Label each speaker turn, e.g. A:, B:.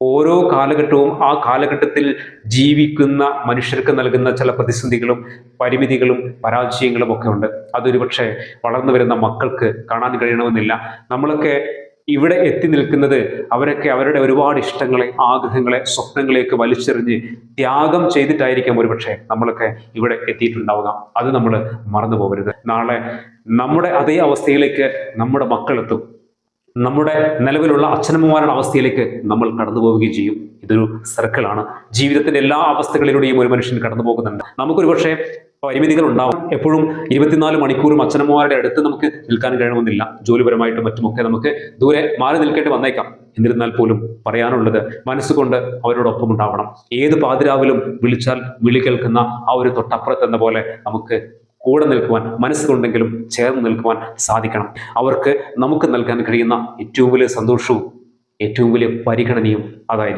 A: ഓരോ കാലഘട്ടവും ആ കാലഘട്ടത്തിൽ ജീവിക്കുന്ന മനുഷ്യർക്ക് നൽകുന്ന ചില പ്രതിസന്ധികളും പരിമിതികളും പരാജയങ്ങളും ഒക്കെ ഉണ്ട്. അതൊരു പക്ഷേ വളർന്നു വരുന്ന മക്കൾക്ക് കാണാൻ കഴിയണമെന്നില്ല. നമ്മളൊക്കെ ഇവിടെ എത്തി നിൽക്കുന്നത് അവരൊക്കെ അവരുടെ ഒരുപാട് ഇഷ്ടങ്ങളെ, ആഗ്രഹങ്ങളെ, സ്വപ്നങ്ങളെയൊക്കെ വലിച്ചെറിഞ്ഞ് ത്യാഗം ചെയ്തിട്ടായിരിക്കാം ഒരുപക്ഷെ നമ്മളൊക്കെ ഇവിടെ എത്തിയിട്ടുണ്ടാവുക. അത് നമ്മൾ മറന്നു പോകരുത്. നാളെ നമ്മുടെ അതേ അവസ്ഥയിലേക്ക് നമ്മുടെ മക്കളെത്തും. നമ്മുടെ നിലവിലുള്ള അച്ഛനമ്മമാരുടെ അവസ്ഥയിലേക്ക് നമ്മൾ കടന്നു പോവുകയും ചെയ്യും. ഇതൊരു സർക്കിളാണ്. ജീവിതത്തിന്റെ എല്ലാ അവസ്ഥകളിലൂടെയും ഒരു മനുഷ്യൻ കടന്നു പോകുന്നുണ്ട്. നമുക്കൊരു പക്ഷേ പരിമിതികൾ ഉണ്ടാവും. എപ്പോഴും 24 മണിക്കൂറും അച്ഛനമ്മമാരുടെ അടുത്ത് നമുക്ക് നിൽക്കാൻ കഴിയണമെന്നില്ല. ജോലിപരമായിട്ടും മറ്റുമൊക്കെ നമുക്ക് ദൂരെ മാറി നിൽക്കേണ്ടി വന്നേക്കാം. എന്നിരുന്നാൽ പോലും പറയാനുള്ളത് മനസ്സുകൊണ്ട് അവരോടൊപ്പം ഉണ്ടാവണം. ഏത് പാതിരാവിലും വിളിച്ചാൽ വിളി കേൾക്കുന്ന ആ ഒരു തൊട്ടപ്പുറത്ത് എന്ന പോലെ നമുക്ക് കൂടെ നിൽക്കുവാൻ, മനസ്സുകൊണ്ടെങ്കിലും ചേർന്ന് നിൽക്കുവാൻ സാധിക്കണം. അവർക്ക് നമുക്ക് നൽകാൻ കഴിയുന്ന ഏറ്റവും വലിയ സന്തോഷവും ഏറ്റവും വലിയ പരിഗണനയും അതായിരിക്കും.